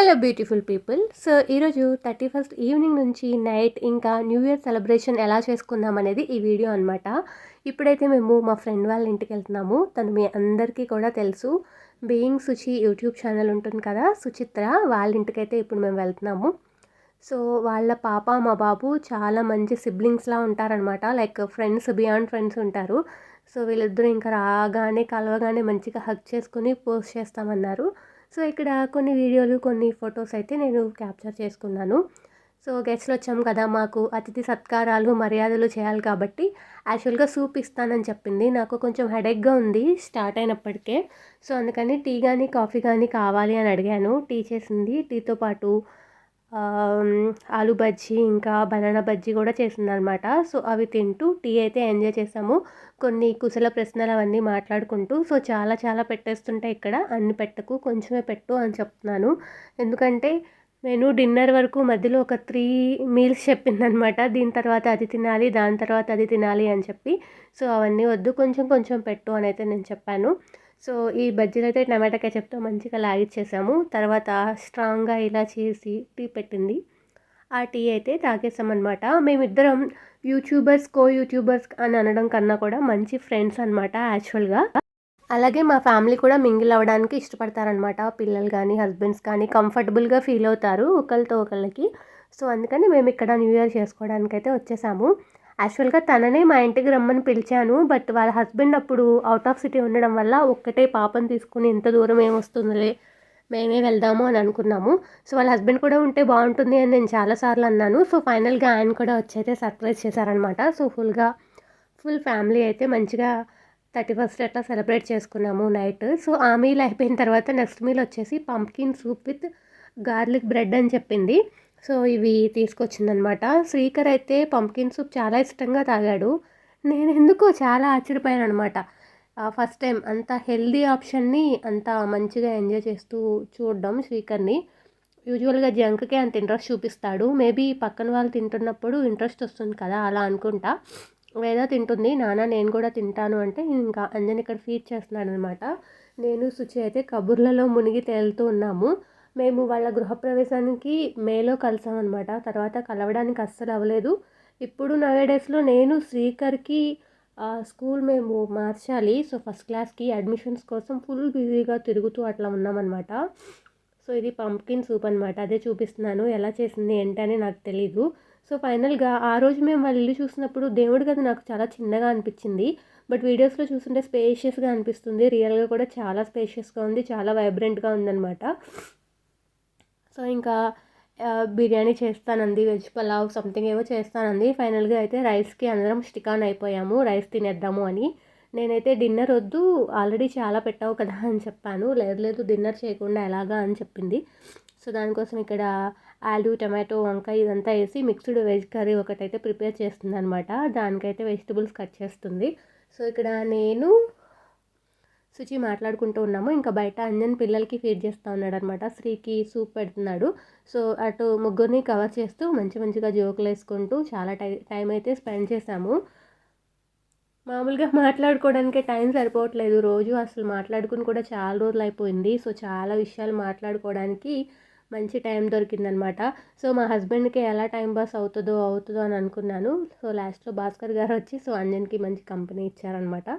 Hello beautiful people. So ఈరోజు 31st evening నుంచి night ఇంకా న్యూ ఇయర్ సెలబ్రేషన్ ఎలా చేసుకుందాం అనేది ఈ వీడియో అనమాట. ఇప్పుడైతే మేము మా ఫ్రెండ్ వాళ్ళ ఇంటికి వెళ్తున్నాము. తను మీ అందరికీ కూడా తెలుసు, బీయింగ్ సుచి యూట్యూబ్ ఛానల్ ఉంటుంది కదా, సుచిత్ర వాళ్ళ ఇంటికైతే ఇప్పుడు మేము వెళ్తున్నాము. సో వాళ్ళ పాప మా బాబు చాలా మంచి సిబ్లింగ్స్లా ఉంటారనమాట. లైక్ ఫ్రెండ్స్, బియాండ్ ఫ్రెండ్స్ ఉంటారు. సో వీళ్ళిద్దరూ ఇంకా రాగానే కలవగానే మంచిగా హగ్ చేసుకుని పోస్ట్ చేస్తామన్నారు. సో ఇక్కడ కొన్ని వీడియోలు, కొన్ని ఫొటోస్ అయితే నేను క్యాప్చర్ చేసుకున్నాను. సో గెస్ట్లు వచ్చాము కదా, మాకు అతిథి సత్కారాలు మర్యాదలు చేయాలి కాబట్టి యాక్చువల్గా సూప్ ఇస్తానని చెప్పింది. నాకు కొంచెం హెడేక్గా ఉంది స్టార్ట్ అయినప్పటికే. సో అందుకని టీ కానీ కాఫీ కానీ కావాలి అని అడిగాను. టీ చేసింది. టీతో పాటు ఆలు బజ్జీ ఇంకా బనానా బజ్జీ కూడా చేసిందనమాట. సో అవి తింటూ టీ అయితే ఎంజాయ్ చేసాము. కొన్ని కుశల ప్రశ్నలు అవన్నీ మాట్లాడుకుంటూ. సో చాలా చాలా పెట్టేస్తుంటే ఇక్కడ అన్ని పెట్టకు, కొంచెమే పెట్టు అని చెప్తున్నాను. ఎందుకంటే నేను డిన్నర్ వరకు మధ్యలో ఒక 3 మీల్స్ చెప్పిందనమాట. దీని తర్వాత అది తినాలి, దాని తర్వాత అది తినాలి అని చెప్పి. సో అవన్నీ వద్దు, కొంచెం కొంచెం పెట్టు అని అయితే నేను చెప్పాను. సో ఈ బజ్జీలు అయితే టమాటా కెచప్తో మంచిగా లాగిచ్చేసాము. తర్వాత స్ట్రాంగ్గా ఇలా చేసి టీ పెట్టింది. ఆ టీ అయితే తాగేసామన్నమాట. మేమిద్దరం కో యూట్యూబర్స్ అని అనడం కన్నా కూడా మంచి ఫ్రెండ్స్ అనమాట యాక్చువల్గా. అలాగే మా ఫ్యామిలీ కూడా మింగిల్ అవ్వడానికి ఇష్టపడతారనమాట. పిల్లలు కానీ హస్బెండ్స్ కానీ కంఫర్టబుల్గా ఫీల్ అవుతారు ఒకరితో ఒకళ్ళకి. సో అందుకని మేము ఇక్కడ న్యూ ఇయర్ చేసుకోవడానికి అయితే వచ్చేసాము. యాక్చువల్గా తననే మా ఇంటికి రమ్మని పిలిచాను. బట్ వాళ్ళ హస్బెండ్ అప్పుడు అవుట్ ఆఫ్ సిటీ ఉండడం వల్ల ఒక్కటే పాపను తీసుకుని ఇంత దూరం ఏమొస్తుందిలే, మేమే వెళ్దాము అని అనుకున్నాము. సో వాళ్ళ హస్బెండ్ కూడా ఉంటే బాగుంటుంది అని నేను చాలాసార్లు అన్నాను. సో ఫైనల్గా ఆయన కూడా వచ్చి అయితే సర్ప్రైజ్ చేశారనమాట. సో ఫుల్ ఫ్యామిలీ అయితే మంచిగా 31st అట్లా సెలబ్రేట్ చేసుకున్నాము నైట్. సో ఆ మీల్ అయిపోయిన తర్వాత నెక్స్ట్ మీల్ వచ్చేసి pumpkin soup with garlic bread అని చెప్పింది. సో ఇవి తీసుకొచ్చిందనమాట. శ్రీకర్ అయితే పంప్కిన్ సూప్ చాలా ఇష్టంగా తాగాడు. నేను ఎందుకో చాలా ఆశ్చర్యపోయాను అనమాట. ఫస్ట్ టైం అంత హెల్దీ ఆప్షన్ని అంత మంచిగా ఎంజాయ్ చేస్తూ చూడడం శ్రీకర్ని. యూజువల్గా జంక్కే అంత ఇంట్రెస్ట్ చూపిస్తాడు. మేబీ పక్కన వాళ్ళు తింటున్నప్పుడు ఇంట్రెస్ట్ వస్తుంది కదా, అలా అనుకుంటా. వేద తింటుంది, నాన్న నేను కూడా తింటాను అంటే ఇంకా అంజన్ ఇక్కడ ఫీడ్ చేస్తున్నాడు అనమాట. నేను సుచి అయితే కబుర్లలో మునిగి తేలుతూ ఉన్నాము. మేము వాళ్ళ గృహప్రవేశానికి మేలో కలిసామన్నమాట. తర్వాత కలవడానికి అస్సలు అవ్వలేదు. ఇప్పుడు నవేడేస్లో నేను శ్రీకర్కి స్కూల్ మేము మార్చాలి. సో ఫస్ట్ క్లాస్కి అడ్మిషన్స్ కోసం ఫుల్ బిజీగా తిరుగుతూ అట్లా ఉన్నామన్నమాట. సో ఇది పంప్కిన్ సూప్ అనమాట. అదే చూపిస్తున్నాను, ఎలా చేసింది ఏంటని నాకు తెలీదు. సో ఫైనల్గా ఆ రోజు మేము వాళ్ళ ఇల్లు చూసినప్పుడు దేవుడి గది నాకు చాలా చిన్నగా అనిపించింది. బట్ వీడియోస్లో చూస్తుంటే స్పేషియస్గా అనిపిస్తుంది. రియల్గా కూడా చాలా స్పేషియస్గా ఉంది, చాలా వైబ్రెంట్గా ఉందన్నమాట. సో ఇంకా బిర్యానీ చేస్తానంది, వెజ్ పలావ్ సంథింగ్ ఏవో చేస్తానంది. ఫైనల్గా అయితే రైస్కి అందరం స్టిక్ ఆన్ అయిపోయాము, రైస్ తినేద్దాము అని. నేనైతే డిన్నర్ వద్దు, ఆల్రెడీ చాలా పెట్టావు కదా అని చెప్పాను. లేదు డిన్నర్ చేయకుండా ఎలాగా అని చెప్పింది. సో దానికోసం ఇక్కడ ఆలు, టమాటో, వంకాయ ఇదంతా వేసి మిక్స్డ్ వెజ్ కర్రీ ఒకటైతే ప్రిపేర్ చేస్తుంది అనమాట. దానికైతే వెజిటబుల్స్ కట్ చేస్తుంది. సో ఇక్కడ నేను సుచి మాట్లాడుకుంటూ ఉన్నాము. ఇంకా బయట అంజన్ పిల్లలకి ఫీడ్ చేస్తూ ఉన్నాడు అనమాట. శ్రీకి సూప్ పెడుతున్నాడు. సో అటు ముగ్గురిని కవర్ చేస్తూ మంచిగా జోకులు వేసుకుంటూ చాలా టైం అయితే స్పెండ్ చేశాము. మామూలుగా మాట్లాడుకోవడానికే టైం సరిపోవట్లేదు. రోజు అసలు మాట్లాడుకుని కూడా చాలా రోజులు అయిపోయింది. సో చాలా విషయాలు మాట్లాడుకోవడానికి మంచి టైం దొరికిందనమాట. సో మా హస్బెండ్కి ఎలా టైం పాస్ అవుతుందో అని అనుకున్నాను. సో లాస్ట్లో భాస్కర్ గారు వచ్చి సో అంజన్కి మంచి కంపెనీ ఇచ్చారనమాట.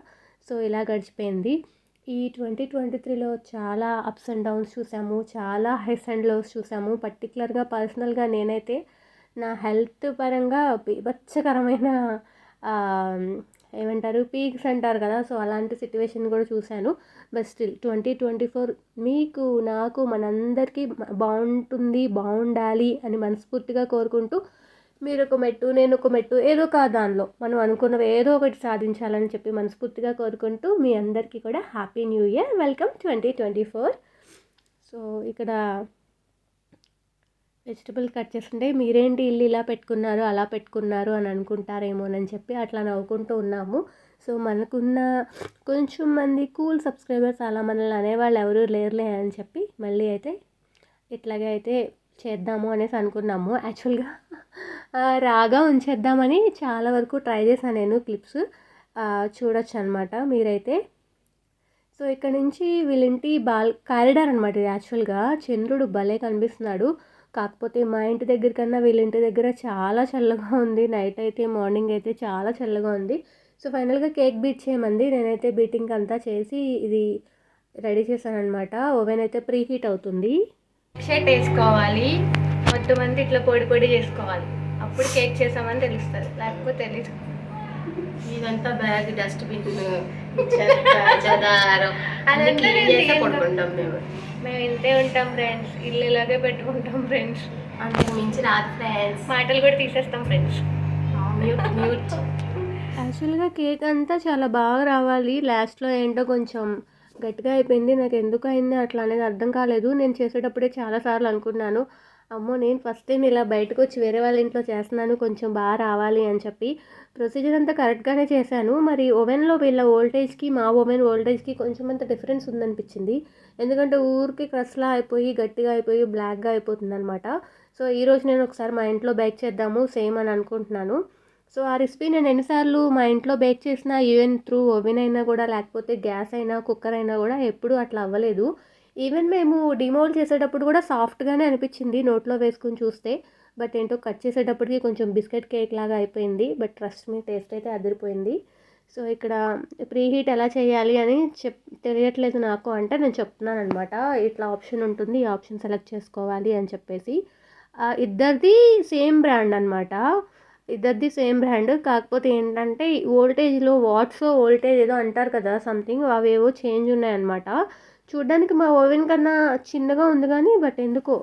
సో ఇలా గడిచిపోయింది. ఈ 2023లో చాలా అప్స్ అండ్ డౌన్స్ చూసాము, చాలా హైస్ అండ్ లోస్ చూసాము. పర్టికులర్గా పర్సనల్గా నేనైతే నా హెల్త్ పరంగా బీభత్సకరమైన ఏమంటారు పీక్స్ అంటారు కదా, సో అలాంటి సిట్యువేషన్ కూడా చూశాను. బట్ స్టిల్ 2024 మీకు నాకు మనందరికీ బాగుండాలి అని మనస్ఫూర్తిగా కోరుకుంటూ, మీరు ఒక మెట్టు నేను ఒక మెట్టు ఏదో ఒక దానిలో మనం అనుకున్నవి ఏదో ఒకటి సాధించాలని చెప్పి మనస్ఫూర్తిగా కోరుకుంటూ మీ అందరికీ కూడా happy new year, welcome 2024. So ఇక్కడ వెజిటబుల్ కట్ చేస్తుంటే మీరేంటి ఇల్లు ఇలా పెట్టుకున్నారు అలా పెట్టుకున్నారు అని అనుకుంటారేమోనని చెప్పి అట్లా నవ్వుకుంటూ ఉన్నాము. సో మనకున్న కొంచెం మంది కూల్ సబ్స్క్రైబర్స్ అలా మనల్ని అనేవాళ్ళు ఎవరు లేరులే అని చెప్పి మళ్ళీ అయితే ఇట్లాగే అయితే చేద్దాము అనేసి అనుకున్నాము. యాక్చువల్గా రాగా ఉంచేద్దామని చాలా వరకు ట్రై చేశాను నేను. క్లిప్స్ చూడొచ్చు అనమాట మీరైతే. సో ఇక్కడ నుంచి వీళ్ళింటి కారిడార్ అనమాట ఇది. యాక్చువల్గా చంద్రుడు భలే కనిపిస్తున్నాడు. కాకపోతే మా ఇంటి దగ్గర కన్నా వీళ్ళింటి దగ్గర చాలా చల్లగా ఉంది. నైట్ అయితే మార్నింగ్ అయితే చాలా చల్లగా ఉంది. సో ఫైనల్గా కేక్ బీట్ చేయమంది. నేనైతే బీటింగ్ అంతా చేసి ఇది రెడీ చేశాను అనమాట. ఓవెన్ అయితే ప్రీ హీట్ అవుతుంది. షర్ట్ వేసుకోవాలి, మొత్తం అంతా ఇట్లా పొడి పొడి చేసుకోవాలి, అప్పుడు కేక్ చేసామని తెలుస్తుంది, లేకపోతే తెలీదు. ఇదంతా బ్యాగ్ డస్ట్బిన్ చదారం పడుకుంటాం మేము ఇంతే ఉంటాం ఫ్రెండ్స్, ఇల్లు ఇలాగే పెట్టుకుంటాం ఫ్రెండ్స్, అంతకు మించి రాదు ఫ్రెండ్స్. మాటలు కూడా తీసేస్తాం ఫ్రెండ్స్. మ్యూట్. యాక్చువల్గా కేక్ అంతా చాలా బాగా రావాలి. లాస్ట్లో ఏంటో కొంచెం గట్టిగా అయిపోయింది. నాకు ఎందుకు అయింది అట్లా అనేది అర్థం కాలేదు. నేను చేసేటప్పుడే చాలాసార్లు అనుకున్నాను, అమ్మో నేను ఫస్ట్ టైం ఇలా బయటకు వచ్చి వేరే వాళ్ళ ఇంట్లో చేస్తున్నాను, కొంచెం బాగా రావాలి అని చెప్పి. ప్రొసీజర్ అంతా కరెక్ట్గానే చేశాను. మరి ఓవెన్లో వీళ్ళ వోల్టేజ్కి మా ఓవెన్ వోల్టేజ్కి కొంచెం అంత డిఫరెన్స్ ఉందనిపించింది. ఎందుకంటే ఊరికి క్రస్లా అయిపోయి గట్టిగా అయిపోయి బ్లాక్గా అయిపోతుంది అనమాట. సో ఈరోజు నేను ఒకసారి మా ఇంట్లో బేక్ చేద్దాము సేమ్ అని అనుకుంటున్నాను. సో ఆ రెసిపీ నేను ఎన్నిసార్లు మా ఇంట్లో బేక్ చేసినా, ఈవెన్ త్రూ ఓవెన్ అయినా కూడా, లేకపోతే గ్యాస్ అయినా కుక్కర్ అయినా కూడా ఎప్పుడూ అట్లా అవ్వలేదు. ఈవెన్ మేము డిమోల్డ్ చేసేటప్పుడు కూడా సాఫ్ట్గానే అనిపించింది నోట్లో వేసుకుని చూస్తే. బట్ ఏంటో కట్ చేసేటప్పటికి కొంచెం బిస్కెట్ కేక్ లాగా అయిపోయింది. బట్ ట్రస్ట్ మీ టేస్ట్ అయితే అదిరిపోయింది. సో ఇక్కడ ప్రీ హీట్ ఎలా చేయాలి అని తెలియట్లేదు నాకు అంటే నేను చెప్తున్నాను అనమాట. ఇట్లా ఆప్షన్ ఉంటుంది, ఈ ఆప్షన్ సెలెక్ట్ చేసుకోవాలి అని చెప్పేసి. ఇద్దరిది సేమ్ బ్రాండ్ అనమాట, ఇద్దరిది సేమ్ బ్రాండ్. కాకపోతే ఏంటంటే వోల్టేజ్లో వాట్స్ వోల్టేజ్ ఏదో అంటారు కదా సంథింగ్, అవేవో చేంజ్ ఉన్నాయన్నమాట. చూడ్డానికి మా ఓవెన్ కన్నా చిన్నగా ఉంది కానీ బట్ ఎందుకో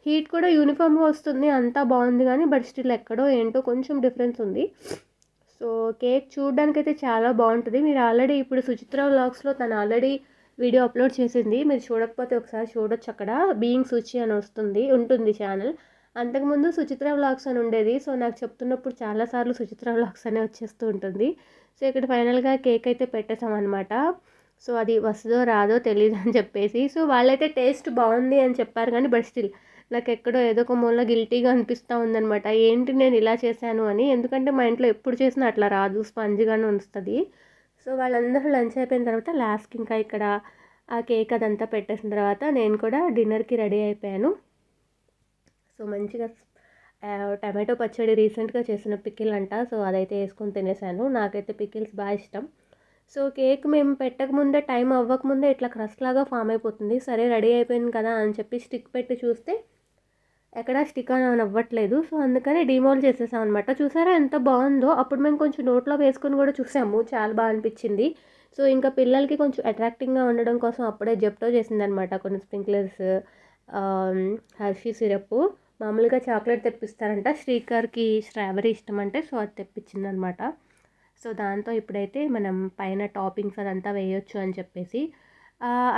హీట్ కూడా యూనిఫామ్గా వస్తుంది, అంతా బాగుంది కానీ బట్ స్టిల్ ఎక్కడో ఏంటో కొంచెం డిఫరెన్స్ ఉంది. సో కేక్ చూడడానికి అయితే చాలా బాగుంటుంది. మీరు ఆల్రెడీ ఇప్పుడు సుచిత్ర వ్లాగ్స్లో తను ఆల్రెడీ వీడియో అప్లోడ్ చేసింది, మీరు చూడకపోతే ఒకసారి చూడొచ్చు. అక్కడ బీయింగ్ సుచి అని ఉంటుంది ఛానల్. అంతకుముందు సుచిత్ర వ్లాగ్స్ అని ఉండేది. సో నాకు చెప్తున్నప్పుడు చాలాసార్లు సుచిత్ర వ్లాగ్స్ అనే వచ్చేస్తూ ఉంటుంది. సో ఇక్కడ ఫైనల్గా కేక్ అయితే పెట్టేసాం అనమాట. సో అది వస్తుందో రాదో తెలియదు అని చెప్పేసి. సో వాళ్ళైతే టేస్ట్ బాగుంది అని చెప్పారు కానీ బట్ స్టిల్ నాకు ఎక్కడో ఏదో ఒక మూల గిల్టీగా అనిపిస్తూ ఉందనమాట, ఏంటి నేను ఇలా చేశాను అని. ఎందుకంటే మా ఇంట్లో ఎప్పుడు చేసినా అట్లా రాదు, స్పంజ్గానే వస్తుంది. సో వాళ్ళందరూ లంచ్ అయిపోయిన తర్వాత లాస్ట్కి ఇంకా ఇక్కడ ఆ కేక్ అదంతా పెట్టేసిన తర్వాత నేను కూడా డిన్నర్కి రెడీ అయిపోయాను. సో మంచిగా టమాటో పచ్చడి రీసెంట్గా చేసిన పికిల్ అంట, సో అదైతే వేసుకొని తినేసాను. నాకైతే పికిల్స్ బాగా ఇష్టం. సో కేక్ మేము పెట్టకముందే, టైం అవ్వకముందే ఇట్లా క్రస్ట్ లాగా ఫామ్ అయిపోతుంది. సరే రెడీ అయిపోయింది కదా అని చెప్పి స్టిక్ పెట్టి చూస్తే ఎక్కడ స్టిక్ అని అవ్వట్లేదు. సో అందుకని డిమోల్డ్ చేసేసాం అనమాట. చూసారా ఎంత బాగుందో. అప్పుడు మేము కొంచెం నోట్లో వేసుకొని కూడా చూసాము, చాలా బాగా అనిపించింది. సో ఇంకా పిల్లలకి కొంచెం అట్రాక్టింగ్గా ఉండడం కోసం అప్పుడే జెప్టో చేసిందనమాట, కొన్ని స్ప్రింక్లర్స్, హర్షీ సిరప్. మామూలుగా చాక్లెట్ తెప్పిస్తారంట, శ్రీకర్కి స్ట్రాబెరీ ఇష్టం అంటే, సో అది తెప్పించిందనమాట. సో దాంతో ఇప్పుడైతే మనం పైన టాపింగ్స్ అదంతా వేయొచ్చు అని చెప్పేసి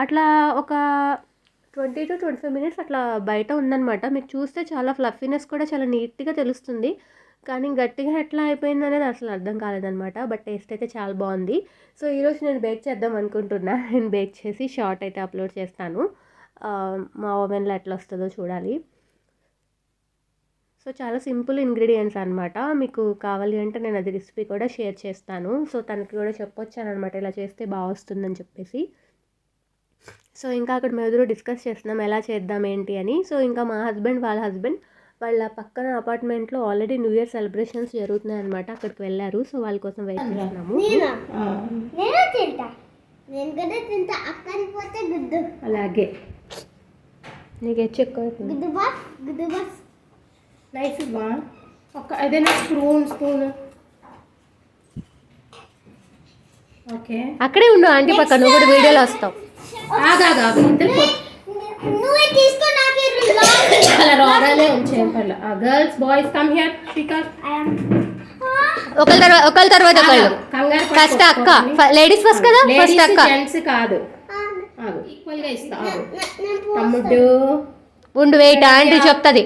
అట్లా ఒక 20 to 25 minutes అట్లా బయట ఉందన్నమాట. మీకు చూస్తే చాలా ఫ్లఫీనెస్ కూడా చాలా నీట్గా తెలుస్తుంది, కానీ గట్టిగా ఎట్లా అయిపోయింది అనేది అసలు అర్థం కాలేదనమాట. బట్ టేస్ట్ అయితే చాలా బాగుంది. సో ఈరోజు నేను బేక్ చేద్దాం అనుకుంటున్నా. నేను బేక్ చేసి షార్ట్ అయితే అప్లోడ్ చేస్తాను. మా ఓవెన్లో ఎట్లా వస్తుందో చూడాలి. సో చాలా సింపుల్ ఇంగ్రీడియంట్స్ అనమాట. మీకు కావాలి అంటే నేను అది రెసిపీ కూడా షేర్ చేస్తాను. సో తనకి కూడా చెప్పొచ్చాను అనమాట, ఇలా చేస్తే బాగా వస్తుందని చెప్పేసి. సో ఇంకా అక్కడ మేము డిస్కస్ చేస్తున్నాం ఎలా చేద్దాం ఏంటి అని. సో ఇంకా మా హస్బెండ్ వాళ్ళ పక్కన అపార్ట్మెంట్లో ఆల్రెడీ న్యూ ఇయర్ సెలబ్రేషన్స్ జరుగుతున్నాయి అనమాట, అక్కడికి వెళ్ళారు. సో వాళ్ళ కోసం వెయిట్ చేస్తున్నాము. అలాగే నీకు హెచ్చు ఎక్కువ నైస్ బా. ఒక ఏదైనా స్పూన్ ఓకే. అక్కడే ఉండు ఆంటీ పక్క, నువ్వు కూడా వీడియోలో వస్తావు. Girls boys come here. ఒకళ్ళ తర్వాత ఒకళ్ళు. ఫస్ట్ అక్క, లేడీస్ ఫస్ట్ కదా, ఫస్ట్ అక్క. జెంట్స్ కాదు, ఈక్వల్ గా ఇస్తా. తమ్ముడు ఉండు, వెయిట్, ఆంటీ చెప్తుంది.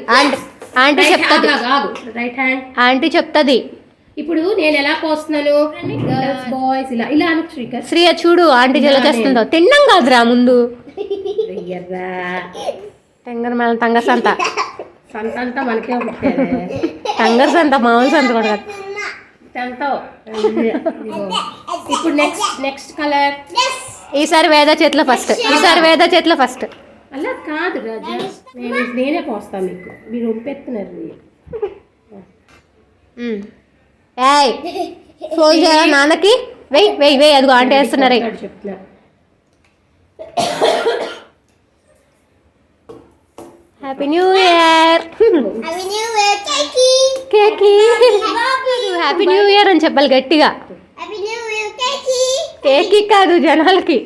ఆంటీ చెప్తుంది, రైట్ హ్యాండ్ ఆంటీ చెప్తుంది. ఇప్పుడు నేను ఎలా పోస్తున్నాను, గర్ల్స్ బాయ్స్ ఇలా ఇలా అని. శ్రీయ చూడు ఆంటీ ఎలా చేస్తుందో. తిన్నాం కాదురా ముందు. టెంగర్ మేళ తంగర్ సంత అంతా మనకే ఉంటాయి. టంగర్ సంత మామూలు సంత కూడా ఇప్పుడు నెక్స్ట్ కలర్ ఈసారి వేద చేతిలో ఫస్ట్. అలా కాదు రాజా, నేనే పోస్తాను మీకు, మీరు ఒంపెత్తున్నారు. ఏయ్ ఫోన్ చేయాలా నాన్నకి? వెయ్యి అదిగో ఆంటీ వేస్తున్నారే. చెప్తున్నా హ్యాపీ న్యూ ఇయర్. కేకి హ్యాపీ న్యూ ఇయర్ అని చెప్పాలి గట్టిగా. కేకి కాదు జనాలకి.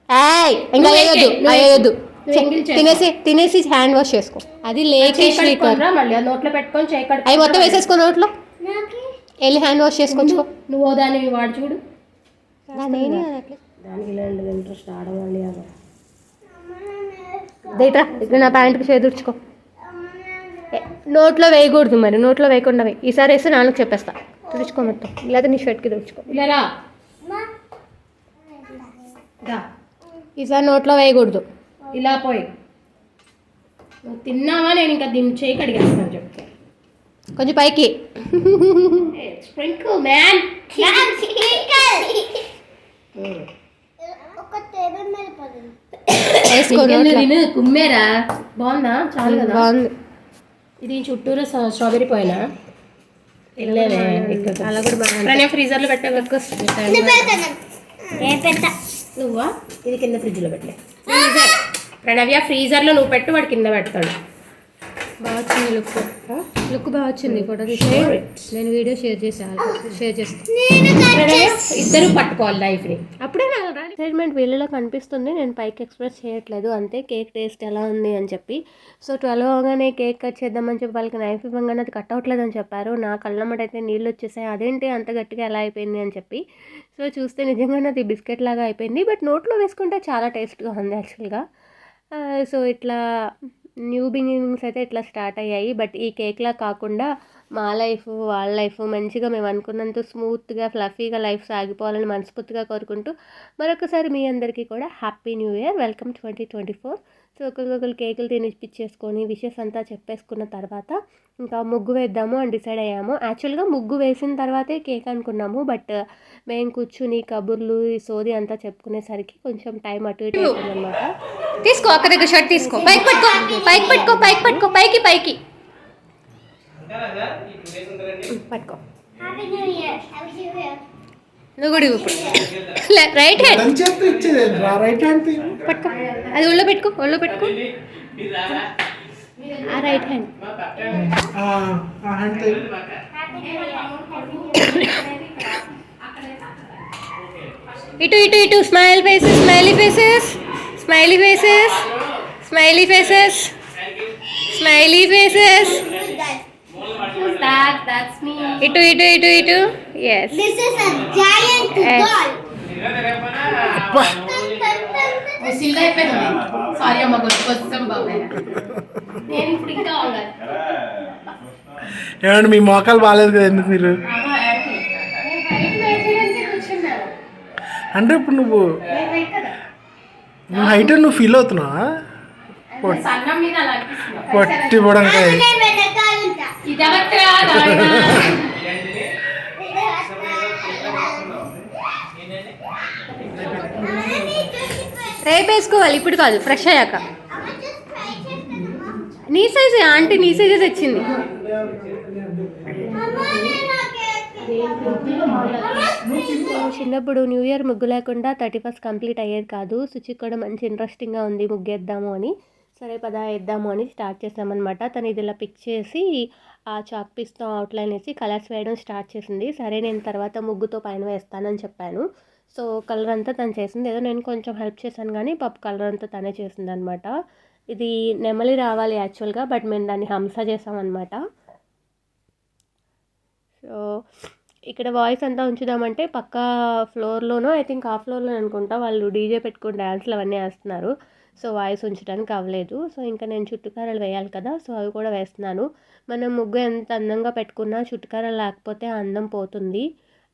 ఏయ్ ఇంకా వేయొద్దు. తినేసి హ్యాండ్ వాష్ చేసుకో. అది లేకే మళ్ళీ నోట్లో పెట్టుకొని చేయి కడుక్కో. అవి మొత్తం వేసేసుకో నోట్లో. వెళ్ళి హ్యాండ్ వాష్ చేసుకొచ్చుకో. నువ్వు దాన్ని వాడు చూడు. దానికి ఇంట్రెస్ట్ ఆడవాలి. దేట్రా ఇక్కడ నా ప్యాంటుకి చేదుర్చుకో. నోట్లో వేయకూడదు, మరి నోట్లో వేయకుండా వేయి. ఈసారి వేస్తే నాన్నకు చెప్పేస్తా, తుడుచుకో మొత్తం, లేదా నీ షర్ట్కి తుడుచుకో. ఇలా ఈసారి నోట్లో వేయకూడదు. ఇలా పోయి నువ్వు తిన్నావా, నేను ఇంకా దీన్ని చేయి కడిగేస్తాను చెప్తా. కొంచెం పైకి స్ప్రింకిల్ మ్యాన్. కుమ్మేరా బాగుందా? చాలు కదా, బాగుంది. ఇది చుట్టూరు స్ట్రాబెరీ పోయినా అలా కూడా బాగా ఫ్రీజర్లో పెట్టా. నువ్వా ఇది కింద ఫ్రిడ్జ్లో పెట్టలే. ప్రణవ్య ఫ్రీజర్లో నువ్వు పెట్టు, వాడు కింద పెడతాడు. బాగా వచ్చింది లుక్ బాగా వచ్చింది. ఫోటో తీసి నేను వీడియో షేర్ చేస్తాను. ఇద్దరు పట్టుకోవాలి లైఫ్ని. అప్పుడే ఎక్సైట్మెంట్ వీళ్ళలో కనిపిస్తుంది. నేను పైకి ఎక్స్ప్రెస్ చేయట్లేదు అంతే. కేక్ టేస్ట్ ఎలా ఉంది అని చెప్పి. సో 12 అవగానే కేక్ కట్ చేద్దామని చెప్పి వాళ్ళకి నైఫ్ ఇవ్వగానే అది కట్ అవ్వట్లేదు అని చెప్పారు. నా కళ్ళమ్మట అయితే నీళ్ళు వచ్చేసాయి. అదేంటి అంత గట్టిగా ఎలా అయిపోయింది అని చెప్పి. సో చూస్తే నిజంగానే అది బిస్కెట్ లాగా అయిపోయింది. బట్ నోట్లో వేసుకుంటే చాలా టేస్ట్గా ఉంది యాక్చువల్గా. సో ఇట్లా న్యూ బిగినింగ్స్ అయితే ఇట్లా స్టార్ట్ అయ్యాయి. బట్ ఈ కేక్లా కాకుండా మా లైఫ్ వాళ్ళ లైఫ్ మంచిగా మేము అనుకున్నంత స్మూత్గా ఫ్లఫీగా లైఫ్ సాగిపోవాలని మనస్ఫూర్తిగా కోరుకుంటూ మరొకసారి మీ అందరికీ కూడా happy new year, welcome 2024. So ఒకరికొకరు కేకులు తినిపించేసుకొని విషెస్ అంతా చెప్పేసుకున్న తర్వాత ఇంకా ముగ్గు వేద్దాము అని డిసైడ్ అయ్యాము. యాక్చువల్గా ముగ్గు వేసిన తర్వాతే కేక్ అనుకున్నాము. బట్ మేము కూర్చుని కబుర్లు ఈ సోది అంతా చెప్పుకునేసరికి కొంచెం టైం అటు ఇటు అవుతుంది అనమాట. తీసుకో అక్క దగ్గర షర్ట్ తీసుకో. పైకి పట్టుకో పైకి పట్టుకో. నువ్వు కూడా ఇప్పుడు రైట్ హ్యాండ్ పట్టుకో. అది ఒళ్ళో పెట్టుకో ఆ రైట్ హ్యాండ్. ఇటు స్మైల్ ఫేసెస్. That's me. ఇటు yes. This is a giant ball. Sorry అమ్మ, కొంచెం బాబాయ్. నేను ఇప్పుడు ఇంకా ఉండాలి. ఏమండి మీ మోకాలు బాగాలేదు కదా, ఎందుకు మీరు అంటే ఇప్పుడు నువ్వు హైట్ నువ్వు ఫీల్ అవుతున్నావా? పొట్టి పొడంకాయ రేపు వేసుకోవాలి, ఇప్పుడు కాదు, ఫ్రెష్ అయ్యాక. నీ సైజే ఆంటీ, నీ సైజే తెచ్చింది. చిన్నప్పుడు న్యూ ఇయర్ ముగ్గు లేకుండా 31st కంప్లీట్ అయ్యేది కాదు. సుచికి కూడా మంచి ఇంట్రెస్టింగ్గా ఉంది ముగ్గేద్దాము అని. సరే పదా వేద్దాము అని స్టార్ట్ చేసామన్నమాట. తను ఇది ఇలా పిక్ చేసి ఆ చాక్ పీస్తో అవుట్లైన్ వేసి కలర్స్ వేయడం స్టార్ట్ చేసింది. సరే నేను తర్వాత ముగ్గుతో పైన వేస్తానని చెప్పాను. సో కలర్ అంతా తను చేసింది. ఏదో నేను కొంచెం హెల్ప్ చేశాను కానీ కలర్ అంతా తనే చేసింది అనమాట. ఇది నెమలి రావాలి యాక్చువల్గా, బట్ మేము దాన్ని హంస చేసామన్నమాట. సో ఇక్కడ వాయిస్ అంతా ఉంచుదామంటే పక్క ఫ్లోర్లోనో ఐ థింక్ ఆ ఫ్లోర్లో అనుకుంటా వాళ్ళు డీజే పెట్టుకుని డ్యాన్స్లు అవన్నీ వేస్తున్నారు. సో వాయిస్ ఉంచడానికి అవ్వలేదు. సో ఇంకా నేను చుట్టుకారలు వేయాలి కదా, సో అవి కూడా వేస్తున్నాను. మనం ముగ్గు ఎంత అందంగా పెట్టుకున్నా చుట్టుకారలు లేకపోతే అందం పోతుంది.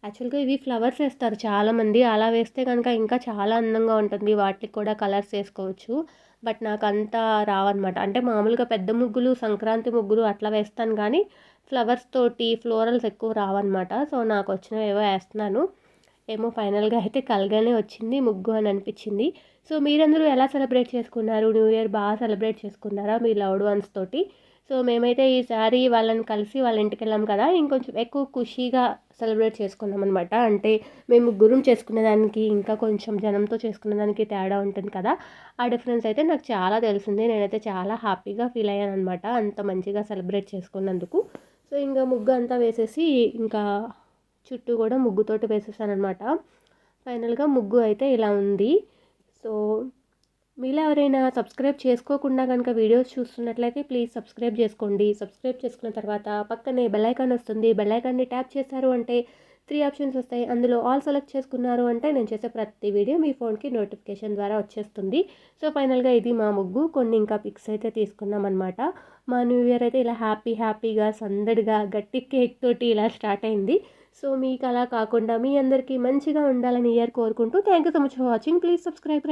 యాక్చువల్గా ఇవి ఫ్లవర్స్ వేస్తారు చాలామంది, అలా వేస్తే కనుక ఇంకా చాలా అందంగా ఉంటుంది. వాటికి కూడా కలర్స్ వేసుకోవచ్చు. బట్ నాకు అంతా రావన్నమాట. అంటే మామూలుగా పెద్ద ముగ్గులు, సంక్రాంతి ముగ్గులు అట్లా వేస్తాను కానీ ఫ్లవర్స్ తోటి ఫ్లోరల్స్ ఎక్కువ రావన్నమాట. సో నాకు వచ్చినవి ఏవో వేస్తున్నాను. ఏమో ఫైనల్గా అయితే కలగానే వచ్చింది ముగ్గు అని అనిపించింది. సో మీరందరూ ఎలా సెలబ్రేట్ చేసుకున్నారు? న్యూ ఇయర్ బాగా సెలబ్రేట్ చేసుకున్నారా మీ లవ్డ్ వన్స్ తోటి? సో మేమైతే ఈసారి వాళ్ళని కలిసి వాళ్ళ ఇంటికి వెళ్ళాం కదా, ఇంకొంచెం ఎక్కువ ఖుషీగా సెలబ్రేట్ చేసుకున్నాం అనమాట. అంటే మేము ముగ్గురం చేసుకునేదానికి ఇంకా కొంచెం జనంతో చేసుకునేదానికి తేడా ఉంటుంది కదా, ఆ డిఫరెన్స్ అయితే నాకు చాలా తెలిసింది. నేనైతే చాలా హ్యాపీగా ఫీల్ అయ్యాను అనమాట అంత మంచిగా సెలబ్రేట్ చేసుకున్నందుకు. సో ఇంకా ముగ్గు అంతా వేసేసి ఇంకా చుట్టూ కూడా ముగ్గుతోటి వేసేసాను అనమాట. ఫైనల్గా ముగ్గు అయితే ఇలా ఉంది. సో మీలో ఎవరైనా సబ్స్క్రైబ్ చేసుకోకుండా కనుక వీడియోస్ చూస్తున్నట్లయితే ప్లీజ్ సబ్స్క్రైబ్ చేసుకోండి. సబ్స్క్రైబ్ చేసుకున్న తర్వాత పక్కనే బెల్ ఐకాన్ వస్తుంది. బెల్ ఐకాన్ని ట్యాప్ చేశారు అంటే 3 ఆప్షన్స్ వస్తాయి. అందులో ఆల్ సెలెక్ట్ చేసుకున్నారు అంటే నేను చేసే ప్రతి వీడియో మీ ఫోన్కి నోటిఫికేషన్ ద్వారా వచ్చేస్తుంది. సో ఫైనల్గా ఇది మా ముగ్గు. కొన్ని ఇంకా పిక్స్ అయితే తీసుకున్నాం అనమాట. మా న్యూ ఇయర్ అయితే ఇలా హ్యాపీగా సందడిగా గట్టి కేక్ తోటి ఇలా స్టార్ట్ అయింది. సో మీకు అలా కాకుండా మీ అందరికీ మంచిగా ఉండాలని ఇయర్ కోరుకుంటూ thank you so much for watching. Please subscribe.